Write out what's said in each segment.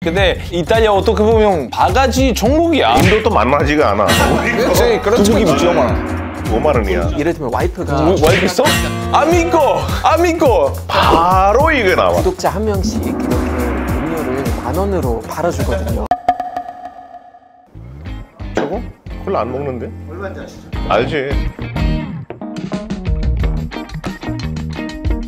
근데 이탈리아 어떻게 보면 바가지 종목이야. 인도도 만만하지가 않아. 그렇지, 그렇지. 두부김 5만 원. 5만 원이야. 예를 들면 와이프가 와이프 있어? 아미고 바로 이게 나와. 구독자 한 명씩 이렇게 음료를 10,000원으로 팔아주거든요. 저거? 콜라 안 먹는데? 얼마인지 아시죠? 알지.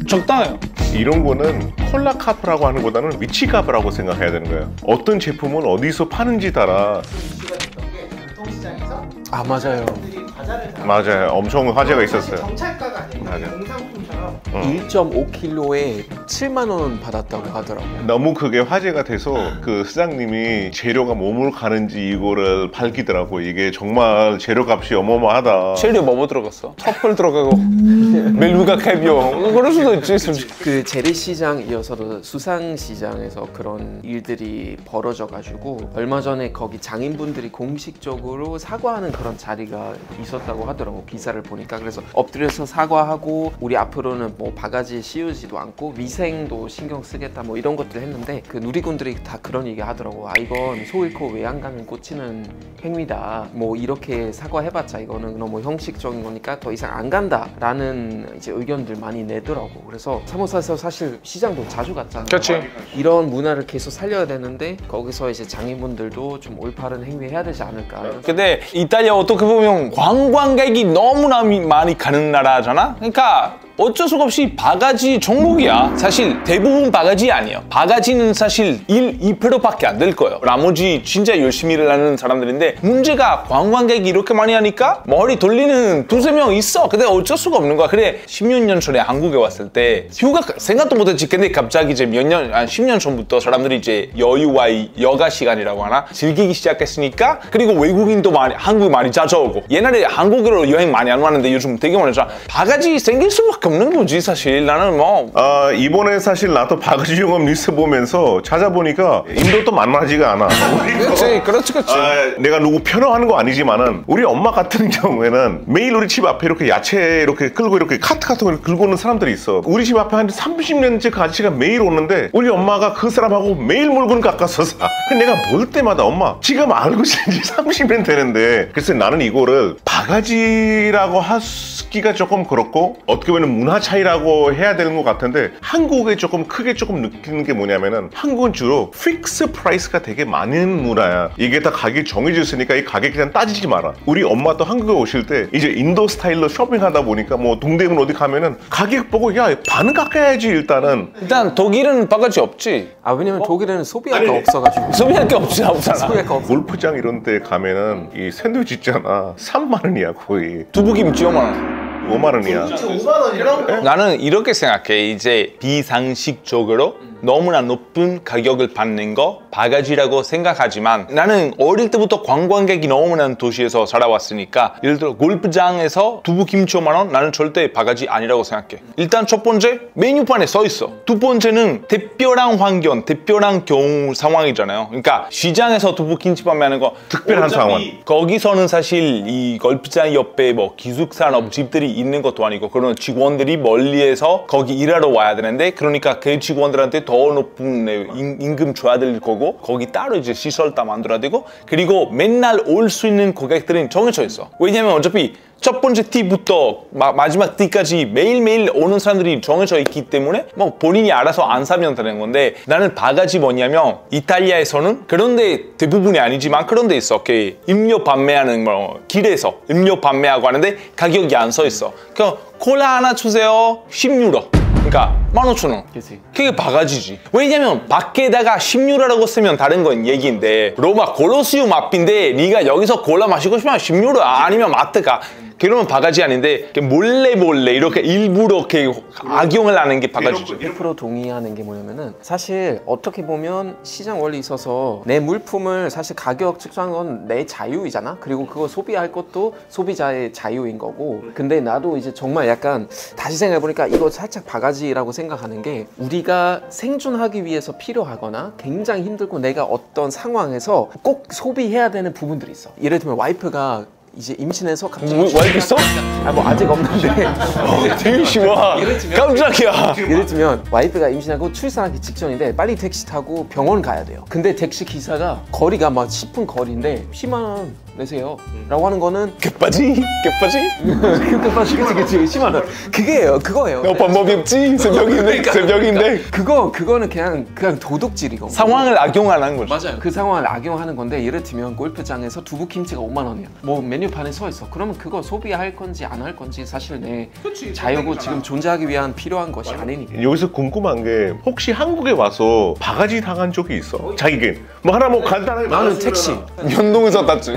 적당해요. 이런 거는 콜라 카프라고 하는 것보다는 위치 카프라고 생각해야 되는 거예요. 어떤 제품은 어디서 파는지 따라. 이슈가 됐던 게 전통시장에서 아 맞아요. 사람들이 과자를 사 맞아요. 엄청 화제가 있었어요. 정찰가가 아니라 맞아요. 공상품처럼 1.5kg에 7만 원 받았다고 하더라고요. 너무 그게 화제가 돼서 그 사장님이 재료가 몸을 가는지 이거를 밝히더라고. 이게 정말 재료값이 어마어마하다. 재료 뭐 들어갔어? 트러플 들어가고 멜루가 캐비어 그럴 수도 있지 솔직히. 그 재래시장 이어서도 수상시장에서 그런 일들이 벌어져가지고 얼마 전에 거기 장인분들이 공식적으로 사과하는 그런 자리가 있었다고 하더라고. 기사를 보니까. 그래서 엎드려서 사과하고 우리 앞으로는 뭐 바가지에 씌우지도 않고 위생도 신경 쓰겠다 뭐 이런 것들 했는데 그 누리꾼들이 다 그런 얘기 하더라고. 아 이건 소 잃고 외양간을 꽂히는 행위다. 뭐 이렇게 사과해봤자 이거는 너무 형식적인 거니까 더 이상 안 간다 라는 이제 의견들 많이 내더라고. 그래서 사모사에서 사실 시장도 자주 갔잖아. 그렇지. 이런 문화를 계속 살려야 되는데 거기서 이제 장인분들도 좀 올바른 행위 해야 되지 않을까. 근데 이탈리아 어떻게 보면 관광객이 너무나 많이 가는 나라잖아. 그러니까 어쩔 수가 없이 바가지 종목이야. 사실 대부분 바가지 아니에요. 바가지는 사실 2%밖에 안 될 거예요. 나머지 진짜 열심히 일하는 사람들인데 문제가 관광객이 이렇게 많이 하니까 머리 돌리는 두세 명 있어. 근데 어쩔 수가 없는 거야. 그래 10몇 년 전에 한국에 왔을 때 휴가 생각도 못했지. 근데 갑자기 이제 한 10년 전부터 사람들이 이제 여유와 여가 시간이라고 하나 즐기기 시작했으니까 그리고 외국인도 많이 한국에 많이 찾아오고 옛날에 한국으로 여행 많이 안 왔는데 요즘 되게 많이 왔잖아. 바가지 생길 수밖에 없는 거지 사실. 나는 뭐 이번에 사실 나도 바가지 영업 뉴스 보면서 찾아보니까 인도도 만만하지가 않아. 그렇지. 내가 누구 편애하는 거 아니지만은 우리 엄마 같은 경우에는 매일 우리 집 앞에 이렇게 야채 이렇게 끌고 이렇게 카트 같은 걸 끌고 오는 사람들이 있어. 우리 집 앞에 한 30년째 그 아저씨가 매일 오는데 우리 엄마가 그 사람하고 매일 물건 깎아서 사. 근데 내가 볼 때마다 엄마 지금 알고 지낸 지 30년 되는데 그래서 나는 이거를 바가지라고 하기가 조금 그렇고 어떻게 보면 문화 차이라고 해야 되는 것 같은데 한국에 조금 크게 조금 느끼는 게 뭐냐면은 한국은 주로 픽스 프라이스가 되게 많은 문화야. 이게 다 가격이 정해져 있으니까 이 가격 그냥 따지지 마라. 우리 엄마도 한국에 오실 때 이제 인도 스타일로 쇼핑하다 보니까 뭐 동대문 어디 가면은 가격 보고 야 반은 깎아야지 일단 독일은 바가지 없지. 아 왜냐면 독일에는 소비할 게 없어가지고. 소비할 게 없잖아. 소비할 게 없어. 골프장 이런 데 가면은 이 샌드위치 있잖아 3만 원이야 거의. 두부김치 5만 원. 5만 원이야. 5만 원이라고? 나는 이렇게 생각해. 이제 비상식적으로 너무나 높은 가격을 받는 거 바가지라고 생각하지만 나는 어릴 때부터 관광객이 너무 많은 도시에서 살아왔으니까 예를 들어 골프장에서 두부김치 5만 원? 나는 절대 바가지 아니라고 생각해. 일단 첫 번째 메뉴판에 써 있어. 두 번째는 특별한 환경, 특별한 경우 상황이잖아요. 그러니까 시장에서 두부김치 판매하는 거 특별한 상황. 거기서는 사실 이 골프장 옆에 뭐 기숙사나 집들이 있는 것도 아니고 그런 직원들이 멀리에서 거기 일하러 와야 되는데 그러니까 그 직원들한테 더 높은 임금 줘야 될 거고 거기 따로 이제 시설 다 만들어야 되고 그리고 맨날 올 수 있는 고객들은 정해져 있어. 왜냐면 어차피 첫 번째 티부터 마지막 티까지 매일매일 오는 사람들이 정해져 있기 때문에 뭐 본인이 알아서 안 사면 되는 건데 나는 바가지 뭐냐면 이탈리아에서는 그런데 대부분이 아니지만 그런 데 있어. 음료 판매하는 뭐 길에서 음료 판매하고 하는데 가격이 안 써 있어. 그냥 콜라 하나 주세요 10유로. 그러니까 15,000원. 그게 바가지지. 왜냐면 밖에다가 10유로라고 쓰면 다른 건 얘기인데 로마 콜로세움 앞인데 네가 여기서 콜라 마시고 싶으면 10유로 아니면 마트 가. 그러면 바가지 아닌데 몰래 이렇게 일부러 이렇게 악용을 하는 게 바가지죠. 100% 동의하는 게 뭐냐면은 사실 어떻게 보면 시장 원리 있어서 내 물품을 사실 가격 측정하는 건 내 자유이잖아. 그리고 그거 소비할 것도 소비자의 자유인 거고. 근데 나도 이제 정말 약간 다시 생각해보니까 이거 살짝 바가지라고 생각하는 게 우리가 생존하기 위해서 필요하거나 굉장히 힘들고 내가 어떤 상황에서 꼭 소비해야 되는 부분들이 있어. 예를 들면 와이프가 이제 임신해서 갑자기 와이프 있어? 뭐 아직 없는데 되게 심하. 깜짝이야. 예를 들면 와이프가 임신하고 출산하기 직전인데 빨리 택시 타고 병원 가야 돼요. 근데 택시 기사가 거리가 막 10분 거리인데 10만 원 내세요 라고 하는 거는 개빠지? 그치 10만 원 그거예요. 너 방법이 없지? 새벽인데. 그거는 그냥 도둑질이고 상황을 악용하는 거죠. 맞아요. 그 상황을 악용하는 건데 예를 들면 골프장에서 두부김치가 5만 원이야. 뭐 메뉴판에 서 있어. 그러면 그거 소비할 건지 안 할 건지 사실 내 자유고 지금 존재하기 위한 필요한 것이 아니니까. 여기서 궁금한 게 혹시 한국에 와서 바가지 당한 적이 있어? 자기겐 뭐 하나 뭐 간단하게 나는 택시 연동에서 땄지.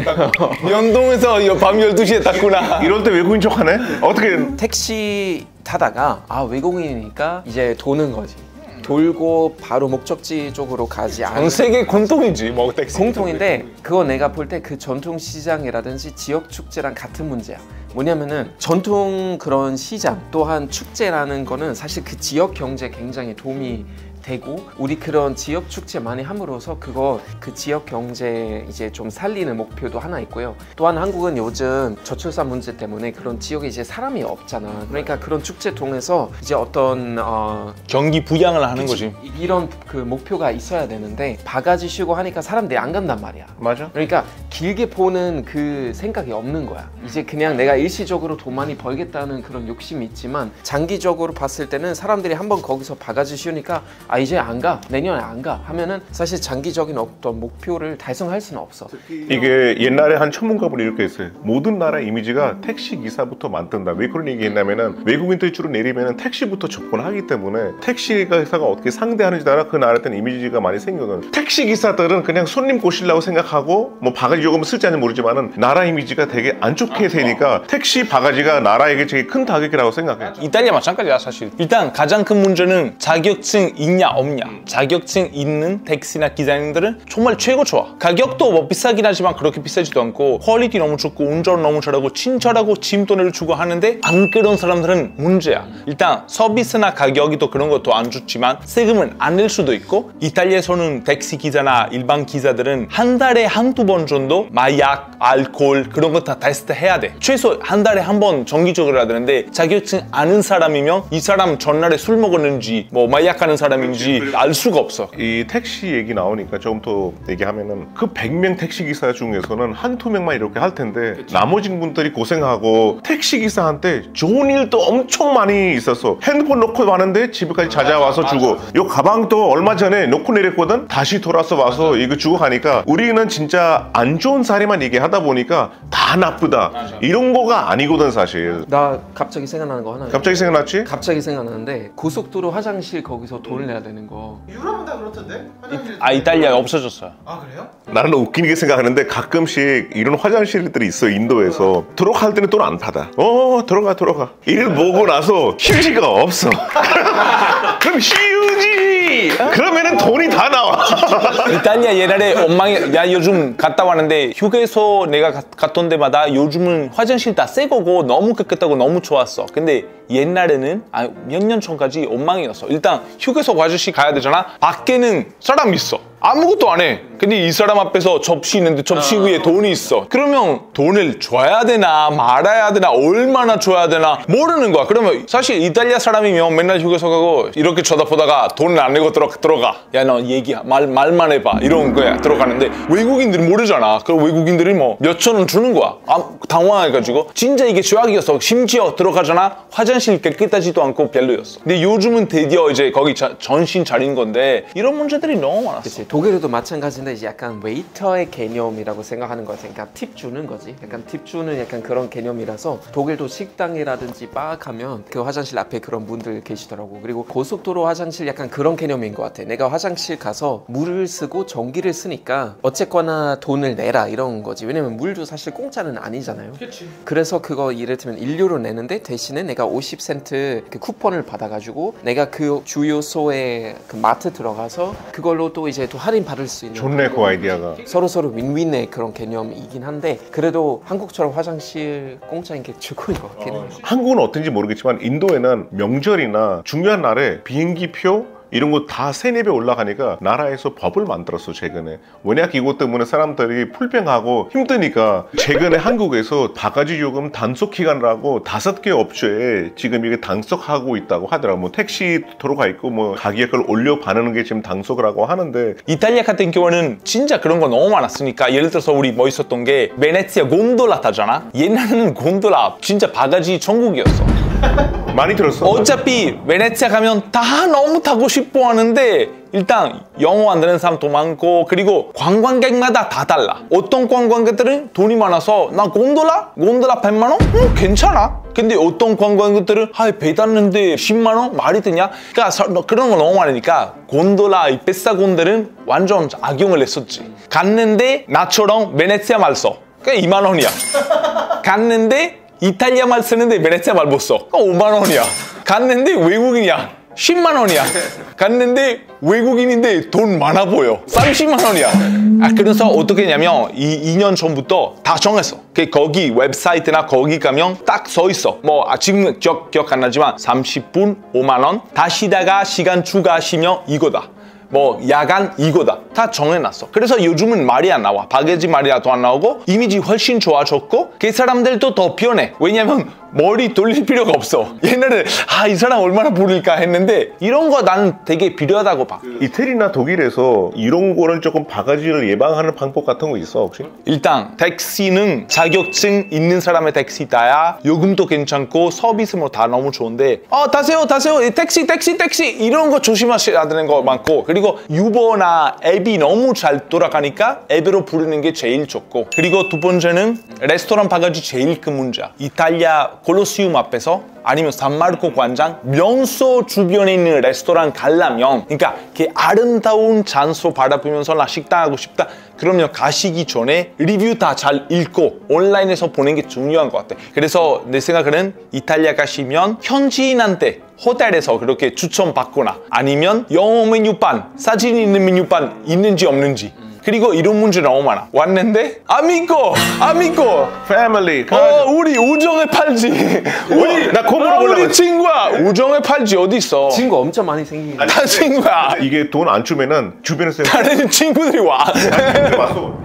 연동에서 밤 12시에 땄구나. 이럴 때 외국인 척하네? 어떻게 택시 타다가 외국인이니까 이제 도는 거지. 돌고 바로 목적지 쪽으로 가지 않은 전 세계 공통이지 뭐 택시. 공통인데 그거 내가 볼 때 그 전통 시장이라든지 지역 축제랑 같은 문제야. 뭐냐면은 전통 그런 시장 또한 축제라는 거는 사실 그 지역 경제에 굉장히 도움이 되고 우리 그런 지역 축제 많이 함으로써 그 지역 경제 이제 좀 살리는 목표도 하나 있고요. 또한 한국은 요즘 저출산 문제 때문에 그런 지역에 이제 사람이 없잖아. 그러니까 그런 축제 통해서 이제 어떤 경기 부양을 하는 거지. 이런 그 목표가 있어야 되는데 바가지 씌우고 하니까 사람들이 안 간단 말이야. 맞아? 그러니까 길게 보는 그 생각이 없는 거야. 이제 그냥 내가 일시적으로 돈 많이 벌겠다는 그런 욕심이 있지만 장기적으로 봤을 때는 사람들이 한번 거기서 바가지 씌우니까 이제 안 가, 내년에 안 가 하면은 사실 장기적인 어떤 목표를 달성할 수는 없어. 이게 옛날에 한 전문가분이 이렇게 했어요. 모든 나라 이미지가 택시 기사부터 만든다. 왜 그런 얘기 했냐면은 외국인들이 주로 내리면은 택시부터 접근하기 때문에 택시 기사가 어떻게 상대하는지 따라 그 나라에 대한 이미지가 많이 생겨요. 택시 기사들은 그냥 손님 꼬시려고 생각하고 뭐 바가지 요금 쓸지 않는지 모르지만은 나라 이미지가 되게 안 좋게 되니까 택시 바가지가 나라에게 되게 큰 타격이라고 생각해요. 이탈리아 마찬가지야 사실. 일단 가장 큰 문제는 자격증 있냐 없냐. 자격증 있는 택시나 기사님들은 정말 최고 좋아. 가격도 뭐 비싸긴 하지만 그렇게 비싸지도 않고 퀄리티 너무 좋고 운전 너무 잘하고 친절하고 짐돈을 주고 하는데 안 그런 사람들은 문제야. 일단 서비스나 가격이 또 그런 것도 안 좋지만 세금은 안 낼 수도 있고 이탈리아에서는 택시 기사나 일반 기사들은 한 달에 한두 번 정도 마약, 알코올 그런 거 다 테스트 해야 돼. 최소 한 달에 한 번 정기적으로 해야 되는데 자격증 아는 사람이면 이 사람 전날에 술 먹었는지 뭐 마약하는 사람인지 알 수가 없어. 이 택시 얘기 나오니까 조금 더 얘기하면은 그 100명 택시 기사 중에서는 한두 명만 이렇게 할 텐데 나머지 분들이 고생하고 택시 기사한테 좋은 일도 엄청 많이 있었어. 핸드폰 놓고 왔는데 집에까지 찾아와서 주고 요 가방도 얼마 전에 놓고 내렸거든. 다시 돌아서 와서 이거 주고 가니까 우리는 진짜 안 좋은 사례만 얘기하다 보니까 다 나쁘다 이런 거가 아니거든 사실. 나 갑자기 생각나는 거 하나. 갑자기 생각났지? 갑자기 생각나는데 고속도로 화장실 거기서 돈을 내야 되는 거. 유럽은 다 그렇던데? 화장실. 이탈리아 없어졌어요. 그래요? 나는 웃기게 생각하는데 가끔씩 이런 화장실들이 있어 인도에서. 들어갈 때는 돈 안 받아. 들어가 이를 보고 나서 휴지가 없어. 그럼 휴지 그러면은 돈이 다 나와. 이탈리아 옛날에 엄마가 야 요즘 갔다 왔는데 휴게소 내가 갔던 데마다 요즘은 화장실 다 새 거고 너무 깨끗하고 너무 좋았어. 근데 옛날에는 몇 년 전까지 엉망이었어. 일단 휴게소 아저씨 가야 되잖아. 밖에는 사람 있어. 아무것도 안 해. 근데 이 사람 앞에서 접시 있는데 접시 위에 돈이 있어. 그러면 돈을 줘야 되나 말아야 되나 얼마나 줘야 되나 모르는 거야. 그러면 사실 이탈리아 사람이면 맨날 휴게소 가고 이렇게 쳐다보다가 돈을 안 내고 들어가. 야 너 얘기 말만 해봐 이런 거야. 들어가는데 외국인들이 모르잖아. 그럼 외국인들이 뭐 몇천 원 주는 거야. 당황해가지고 진짜 이게 죄악이었어. 심지어 들어가잖아. 화장실 깨끗하지도 않고 별로였어. 근데 요즘은 드디어 이제 거기 전신 차린 건데 이런 문제들이 너무 많았어. 그치. 독일에도 마찬가지인데 이제 약간 웨이터의 개념이라고 생각하는 거지. 그러니까 팁 주는 거지. 약간 팁 주는 약간 그런 개념이라서 독일도 식당이라든지 바 가면 그 화장실 앞에 그런 분들 계시더라고. 그리고 고속도로 화장실 약간 그런 개념인 것 같아. 내가 화장실 가서 물을 쓰고 전기를 쓰니까 어쨌거나 돈을 내라 이런 거지. 왜냐면 물도 사실 공짜는 아니잖아요. 그치. 그래서 그거 예를 들면 1유로 내는데 대신에 내가 50센트 그 쿠폰을 받아가지고 내가 그 주유소에 그 마트 들어가서 그걸로 또 이제 또 할인 받을 수 있는. 좋네 그 아이디어가. 서로 윈윈의 그런 개념이긴 한데 그래도 한국처럼 화장실 공짜인 게 최고인 것 같긴 해요. 한국은 어떤지 모르겠지만 인도에는 명절이나 중요한 날에 비행기표 이런 거 다 3-4배 올라가니까 나라에서 법을 만들었어 최근에. 워낙 이것 때문에 사람들이 불평하고 힘드니까 최근에 한국에서 바가지 요금 단속 기간이라고 5개 업체에 지금 이게 단속하고 있다고 하더라고. 뭐 택시 들어가 있고 뭐 가격을 올려 바르는 게 지금 단속을 하고 하는데, 이탈리아 같은 경우는 진짜 그런 거 너무 많았으니까 예를 들어서 우리 뭐 있었던 게 베네치아 곤돌라 타잖아. 옛날에는 곤돌라 진짜 바가지 천국이었어. 많이 들었어. 어차피 베네치아 가면 다 너무 타고 싶어 하는데 일단 영어 안 되는 사람도 많고 그리고 관광객마다 다 달라. 어떤 관광객들은 돈이 많아서 나 곤돌라 100만 원? 괜찮아. 근데 어떤 관광객들은 배 탔는데 10만 원? 말이 되냐? 그러니까 그런 거 너무 많으니까 곤돌라 이 비싼 곤들은 완전 악용을 했었지. 갔는데 나처럼 베네치아 말 써. 그냥 2만 원이야. 갔는데 이탈리아 말 쓰는데 베네치아 말 못 써. 5만 원이야. 갔는데 외국인이야. 10만 원이야. 갔는데 외국인인데 돈 많아 보여. 30만 원이야. 그래서 어떻게 했냐면 2년 전부터 다 정했어. 거기 웹사이트나 거기 가면 딱 써 있어. 뭐 지금 기억 안 나지만 30분 5만 원. 다시다가 시간 추가하시면 이거다. 뭐 야간 이거다. 다 정해놨어. 그래서 요즘은 말이 안 나와. 바게지 말이라도 안 나오고 이미지 훨씬 좋아졌고 그 사람들도 더 편해. 왜냐면 머리 돌릴 필요가 없어. 옛날에 이 사람 얼마나 부를까 했는데 이런 거 난 되게 필요하다고 봐. 이태리나 독일에서 이런 거를 조금 바가지를 예방하는 방법 같은 거 있어 혹시? 일단 택시는 자격증 있는 사람의 택시 타야 요금도 괜찮고 서비스 뭐 다 너무 좋은데 타세요 택시 이런 거 조심하셔야 되는 거 많고 그리고 유버나 앱이 너무 잘 돌아가니까 앱으로 부르는 게 제일 좋고 그리고 두 번째는 레스토랑 바가지 제일 큰 문제야. 이탈리아 콜로세움 앞에서 아니면 산마르코 광장 명소 주변에 있는 레스토랑 가려면 그러니까 그 아름다운 장소 바라보면서 나 식당하고 싶다 그러면 가시기 전에 리뷰 다 잘 읽고 온라인에서 보는 게 중요한 것 같아. 그래서 내 생각에는 이탈리아 가시면 현지인한테 호텔에서 그렇게 추천받거나 아니면 영어 메뉴판 사진 있는 메뉴판 있는지 없는지 그리고 이런 문제 너무 많아. 왔는데 아미고 패밀리 우리 우정의 팔찌 나 그거 물어보려고 우리 친구야 우정의 팔찌 어디 있어? 친구 엄청 많이 생기긴 다 친구야. 이게 돈 안 주면은 주변에서 다른 친구들이 와.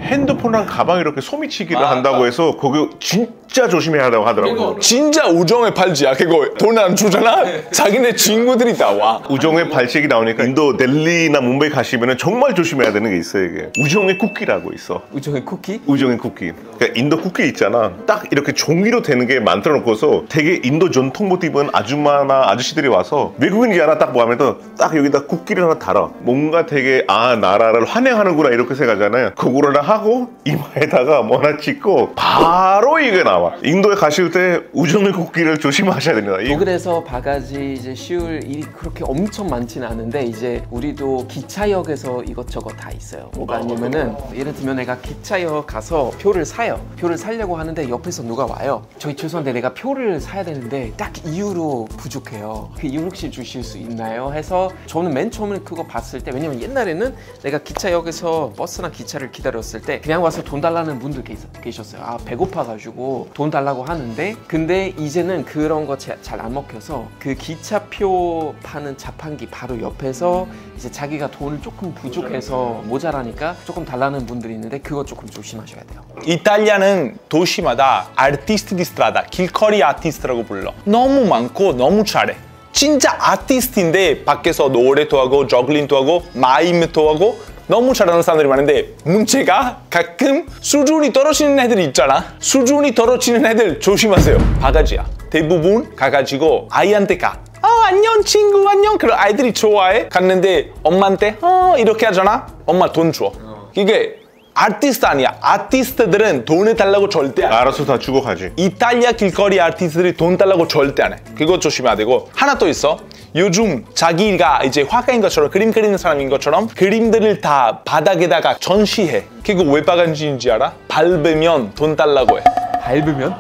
핸드폰이랑 가방 이렇게 소미치기를 한다고 해서 그거 진짜 조심해야 한다고 하더라고요. 진짜 우정의 팔찌야. 그거 돈 안 주잖아. 자기네 친구들이 다 와. 우정의 발색이 나오니까 인도 델리나 뭄바이 가시면은 정말 조심해야 되는 게 있어요. 이게 우정의 쿠키라고 있어. 우정의 쿠키? 우정의 쿠키. 그러니까 인도 쿠키 있잖아. 딱 이렇게 종이로 되는 게 만들어 놓고서 되게 인도 전통복 입은 아줌마나 아저씨들이 와서 외국인이 하나 딱 보면 딱 여기다 쿠키를 하나 달아. 뭔가 되게 나라를 환영하는구나 이렇게 생각하잖아요. 그거를 하고 이마에다가 뭐 하나 찍고 바로 이게 나와. 인도에 가실 때 우정의 쿠키를 조심하셔야 됩니다. 독일에서 바가지 이제 씌울 일이 그렇게 엄청 많지는 않은데 이제 우리도 기차역에서 이것저것 다 있어요. 뭐가 아니면은 예를 들면 내가 기차역 가서 표를 사요. 표를 사려고 하는데 옆에서 누가 와요. 저희 죄송한데 내가 표를 사야 되는데 딱 이유로 부족해요. 그 이유 혹시 주실 수 있나요? 해서 저는 맨 처음에 그거 봤을 때 왜냐면 옛날에는 내가 기차역에서 버스나 기차를 기다렸을 때 그냥 와서 돈 달라는 분들 계셨어요. 배고파가지고 돈 달라고 하는데 근데 이제는 그런 거 잘 안 먹혀서 그 기차표 파는 자판기 바로 옆에서 이제 자기가 돈을 조금 부족해서 모자라니까 조금 달라는 분들이 있는데 그거 조금 조심하셔야 돼요. 이탈리아는 도시마다 아티스트 디 스트라다 길거리 아티스트라고 불러. 너무 많고 너무 잘해. 진짜 아티스트인데 밖에서 노래도 하고 저글링도 하고 마임도 하고 너무 잘하는 사람들이 많은데 문제가 가끔 수준이 떨어지는 애들이 있잖아. 수준이 떨어지는 애들 조심하세요. 바가지야. 대부분 가가지고 아이한테 가. 안녕 친구 안녕. 그런 아이들이 좋아해. 갔는데 엄마한테 이렇게 하잖아. 엄마 돈 줘. 이게 아티스트 아니야. 아티스트들은 돈을 달라고 절대 안 해. 알아서 다 주고 가지. 이탈리아 길거리 아티스트들이 돈 달라고 절대 안 해. 그거 조심해야 되고 하나 또 있어. 요즘 자기가 이제 화가인 것처럼 그림 그리는 사람인 것처럼 그림들을 다 바닥에다가 전시해. 그거 왜 바가지인지 알아? 밟으면 돈 달라고 해. 밟으면.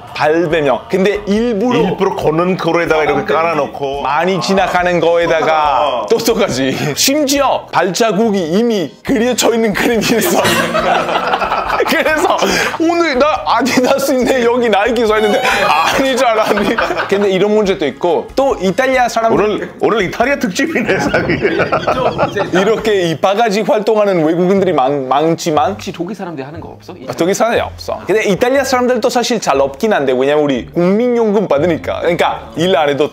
근데 일부러 걷는 거에다가 이렇게 깔아놓고 많이 지나가는 거에다가 똑똑하지. 심지어 발자국이 이미 그려져 있는 그림이 있어. 그래서 오늘 나 아디다스인데 여기 나이키 써있는데 아니잖아. 근데 이런 문제도 있고 또 이탈리아 사람들 오늘 이탈리아 특집이네 사기. 이렇게 이 바가지 활동하는 외국인들이 많지만 혹시 독일 사람들이 하는 거 없어? 독일 사람들이 없어. 근데 이탈리아 사람들도 사실 잘 없긴 한데 왜냐면 우리 국민연금 받으니까. 그러니까 일 안 해도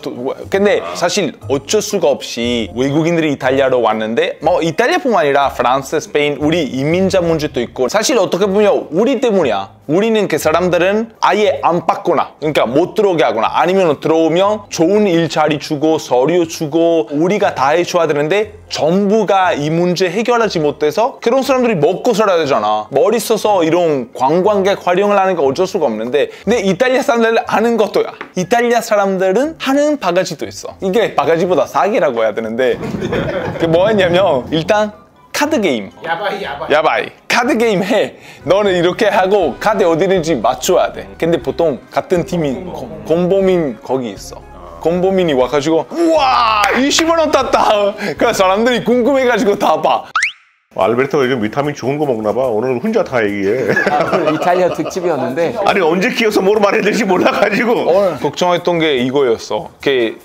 근데 사실 어쩔 수가 없이 외국인들이 이탈리아로 왔는데 뭐 이탈리아뿐만 아니라 프랑스, 스페인 우리 이민자 문제도 있고 사실 어떻게 보면 우리 때문이야. 우리는 그 사람들은 아예 안 받거나 그러니까 못 들어오게 하거나 아니면 들어오면 좋은 일자리 주고 서류 주고 우리가 다 해줘야 되는데 정부가 이 문제 해결하지 못해서 그런 사람들이 먹고 살아야 되잖아. 머리 써서 이런 관광객 활용을 하는 게 어쩔 수가 없는데 근데 이탈리아 사람들은 하는 것도야. 이탈리아 사람들은 하는 바가지도 있어. 이게 바가지보다 사기라고 해야 되는데 그게 뭐였냐면 일단 카드 게임. 야바이. 카드 게임 해. 너는 이렇게 하고 카드 어디 있는지 맞춰야 돼. 근데 보통 같은 팀이 공범인 거기 있어. 공범인이 와가지고 우와 20만 원 땄다. 그 사람들이 궁금해가지고 다 봐. 알베르토가 요즘 비타민 좋은 거 먹나 봐. 오늘 혼자 다 얘기해. 오늘 이탈리아 특집이었는데 아니 언제 키워서 뭐로 말해야 될지 몰라가지고. 오늘 걱정했던 게 이거였어.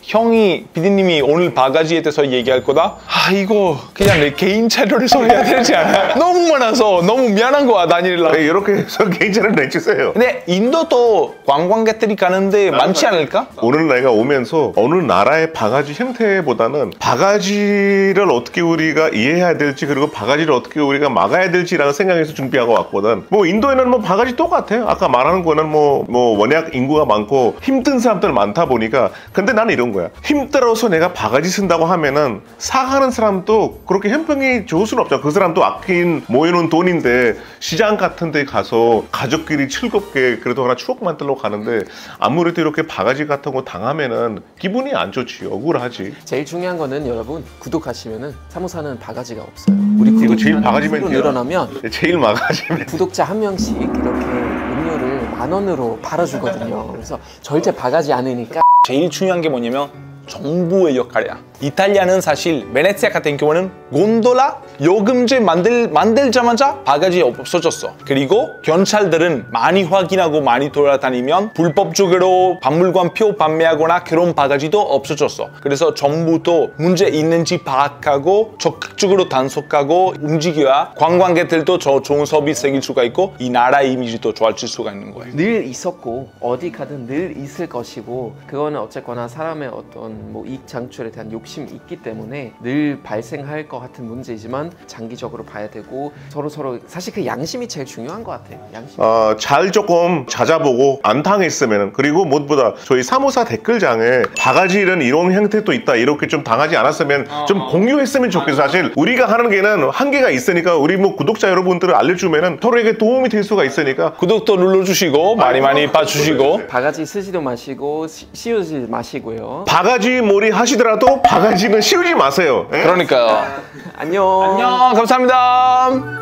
형이 피디님이 오늘 바가지에 대해서 얘기할 거다. 아 이거 그냥 내 개인 채널에서 해야 되지 않아? 너무 많아서 너무 미안한 거야 다니엘라. 네, 이렇게 해서 개인 채널 내주세요. 근데 인도도 관광객들이 가는데 많지 않을까? 오늘 내가 오면서 어느 나라의 바가지 형태보다는 바가지를 어떻게 우리가 이해해야 될지 그리고 바가지를 어떻게 우리가 막아야 될지라는 생각에서 준비하고 왔거든. 뭐 인도에는 뭐 바가지 똑같아. 아까 말하는 거는 뭐 워낙 인구가 많고 힘든 사람들 많다 보니까. 근데 나는 이런 거야. 힘들어서 내가 바가지 쓴다고 하면은 사가는 사람도 그렇게 형평이 좋을 수는 없잖아. 그 사람도 아낀 모여놓은 돈인데 시장 같은 데 가서 가족끼리 즐겁게 그래도 하나 추억 만들러 가는데 아무래도 이렇게 바가지 같은 거 당하면은 기분이 안 좋지. 억울하지. 제일 중요한 거는 여러분 구독하시면은 사무사는 바가지가 없어요. 우리 이거 제일 구독자가 바가지면 앞으로 늘어나면 제일 바가지면 구독자 한 명씩 이렇게 음료를 10,000원으로 팔아주거든요. 그래서 절대 바가지 않으니까. 제일 중요한 게 뭐냐면 정부의 역할이야. 이탈리아는 사실 베네치아 같은 경우는 곤돌라 요금제 만들자마자 바가지 없어졌어. 그리고 경찰들은 많이 확인하고 많이 돌아다니면 불법적으로 박물관표 판매하거나 그런 바가지도 없어졌어. 그래서 정부도 문제 있는지 파악하고 적극적으로 단속하고 움직여야 관광객들도 더 좋은 서비스 생길 수가 있고 이 나라의 이미지도 좋아질 수가 있는 거예요. 늘 있었고 어디 가든 늘 있을 것이고 그거는 어쨌거나 사람의 어떤 뭐 이익 창출에 대한 욕심이 있기 때문에 늘 발생할 것 같은 문제이지만 장기적으로 봐야 되고 서로 사실 그 양심이 제일 중요한 것 같아요. 양심. 잘 조금 찾아보고 안 당했으면 그리고 무엇보다 저희 사무사 댓글장에 바가지는 이런 형태도 있다 이렇게 좀 당하지 않았으면 좀 공유했으면 좋겠어. 사실 우리가 하는 게는 한계가 있으니까 우리 뭐 구독자 여러분들을 알려주면은 서로에게 도움이 될 수가 있으니까 구독도 눌러주시고 많이 봐주시고 바가지 쓰지도 마시고 씌우지 마시고요. 바가지 몰이 하시더라도 바가지는 씌우지 마세요. 예? 그러니까요. 안녕. 안녕 감사합니다.